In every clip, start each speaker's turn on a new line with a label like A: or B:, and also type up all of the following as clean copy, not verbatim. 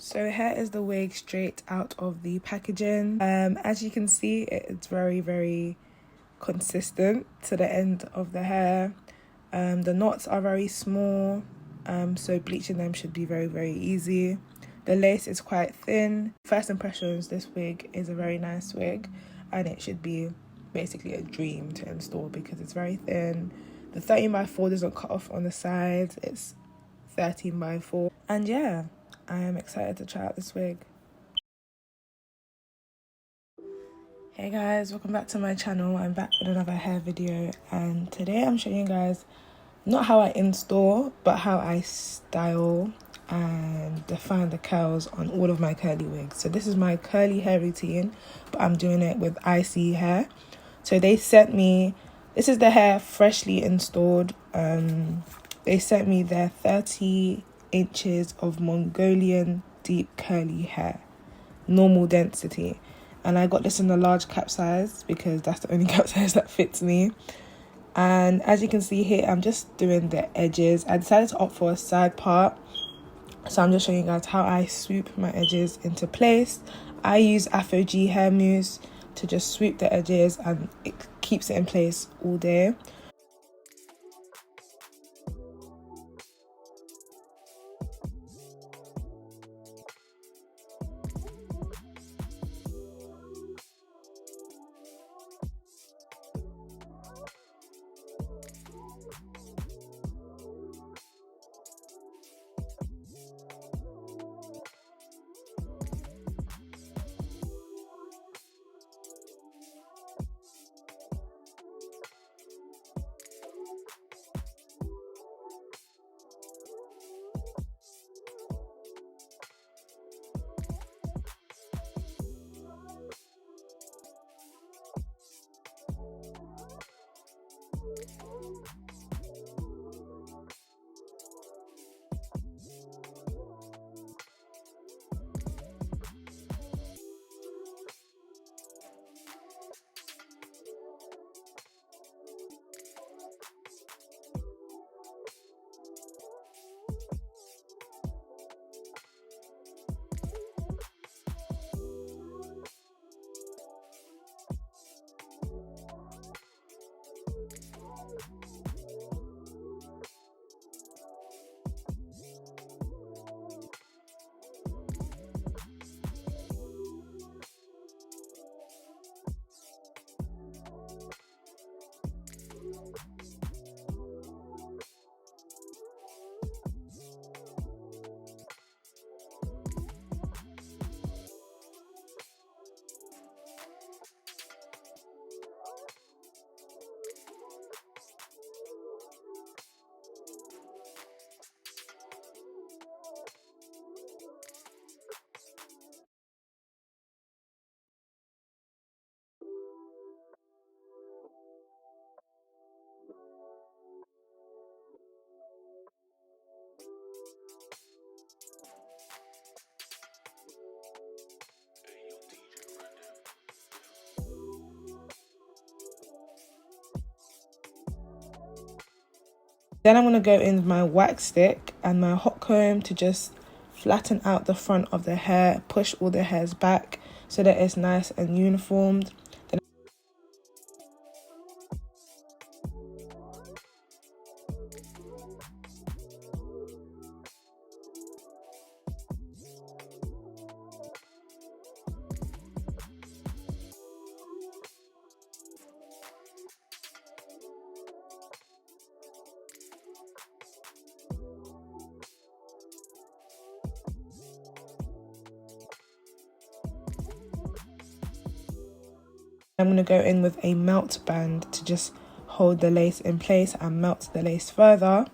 A: So here is the wig straight out of the packaging. As you can see, it's very consistent to the end of the hair. The knots are very small, so bleaching them should be very easy. The lace is quite thin. First impressions, this wig is a very nice wig, and it should be basically a dream to install because it's very thin. The 13x4 doesn't cut off on the sides, it's 13x4. And yeah, I am excited to try out this wig. Hey guys, welcome back to my channel. I'm back with another hair video, and today I'm showing you guys not how I install, but how I style and define the curls on all of my curly wigs. So this is my curly hair routine, but I'm doing it with Isee hair. So they sent me, this is the hair freshly installed. They sent me their 30 inches of Mongolian deep curly hair, normal density. And I got this in the large cap size because that's the only cap size that fits me. And as you can see here, I'm just doing the edges. I decided to opt for a side part. So I'm just showing you guys how I swoop my edges into place. I use Afro G hair mousse to just swoop the edges, and it keeps it in place all day. Then I'm going to go in with my wax stick and my hot comb to just flatten out the front of the hair, push all the hairs back so that it's nice and uniformed. I'm going to go in with a melt band to just hold the lace in place and melt the lace further.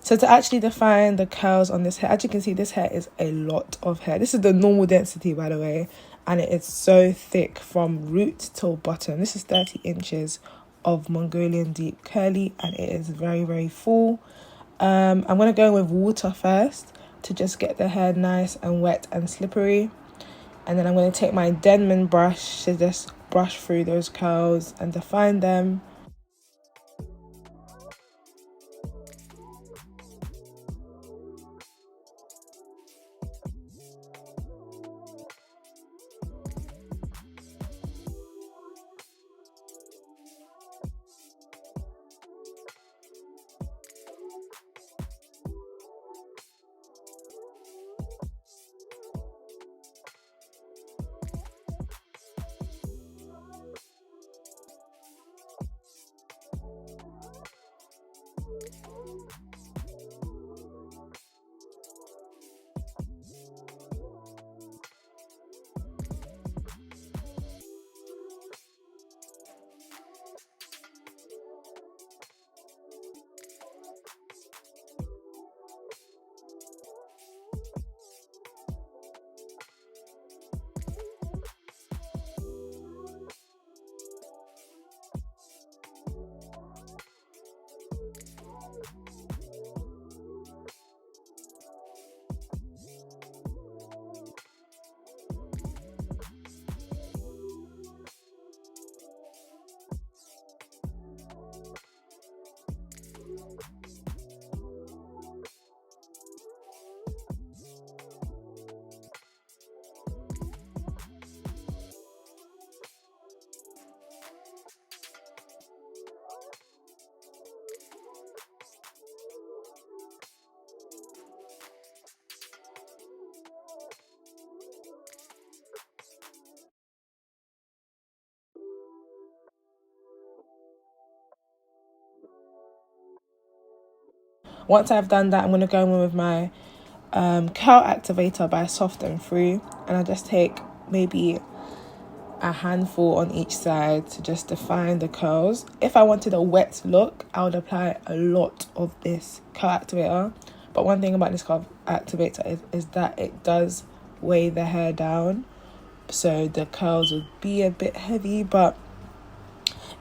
A: So to actually define the curls on this hair, as you can see, this hair is a lot of hair. This is the normal density, by the way, and it is so thick from root till bottom. This is 30 inches of Mongolian deep curly, and it is very, very full. I'm going to go with water first to just get the hair nice and wet and slippery. And then I'm going to take my Denman brush to just brush through those curls and define them. Once I've done that, I'm going to go in with my curl activator by Soft and Free, and I just take maybe a handful on each side to just define the curls. If I wanted a wet look, I would apply a lot of this curl activator. But one thing about this curl activator is that it does weigh the hair down, so the curls would be a bit heavy, but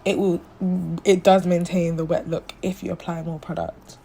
A: it does maintain the wet look if you apply more product.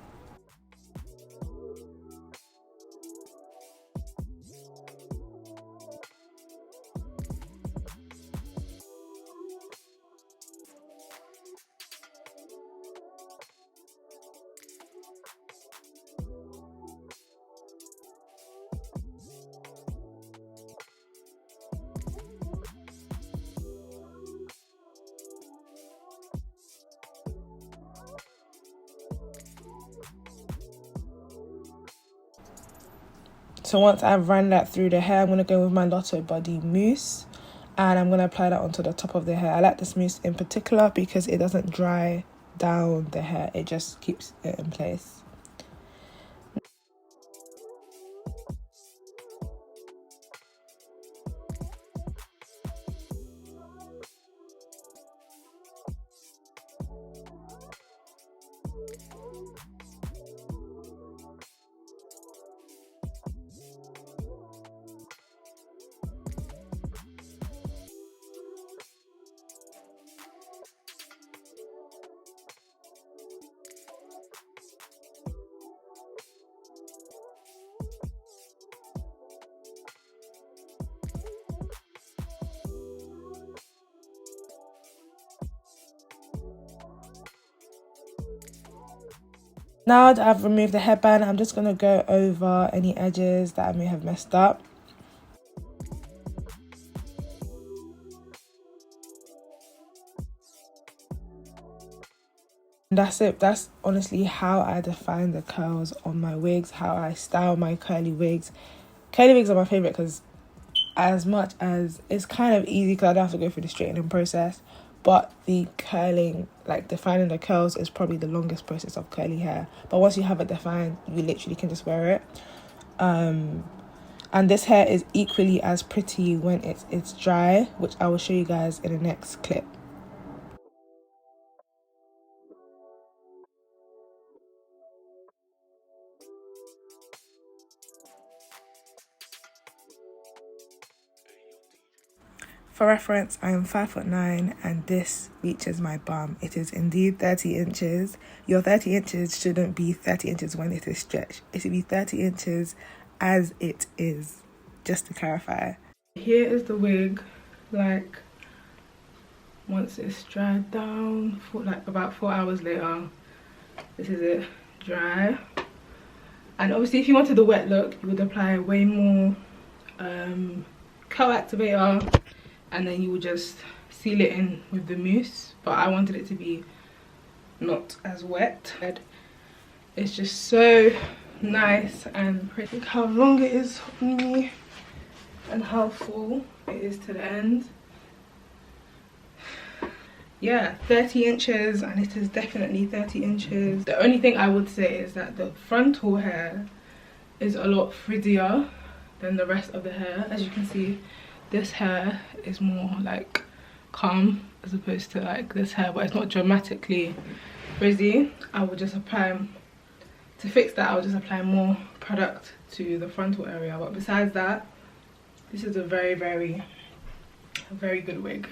A: So once I've run that through the hair, I'm going to go with my Lotto Body mousse, and I'm going to apply that onto the top of the hair. I like this mousse in particular because it doesn't dry down the hair, it just keeps it in place. Now that I've removed the headband, I'm just going to go over any edges that I may have messed up. And that's it. That's honestly how I define the curls on my wigs, how I style my curly wigs. Curly wigs are my favourite because as much as it's kind of easy because I don't have to go through the straightening process, but the curling, like defining the curls, is probably the longest process of curly hair. But once you have it defined, you literally can just wear it. And this hair is equally as pretty when it's dry, which I will show you guys in the next clip. For reference, I am 5'9" and this reaches my bum. It is indeed 30 inches. Your 30 inches shouldn't be 30 inches when it is stretched. It should be 30 inches as it is, just to clarify. Here is the wig, like, once it's dried down, for like about 4 hours later. This is it, dry. And obviously if you wanted the wet look, you would apply way more curl activator, and then you would just seal it in with the mousse. But I wanted it to be not as wet. It's just so nice and pretty. Look how long it is on me and how full it is to the end. Yeah, 30 inches, and it is definitely 30 inches. The only thing I would say is that the frontal hair is a lot frizzier than the rest of the hair. As you can see, this hair is more like calm as opposed to like this hair, but it's not dramatically frizzy. I will just apply, to fix that, I'll just apply more product to the frontal area. But besides that, this is a very, very good wig.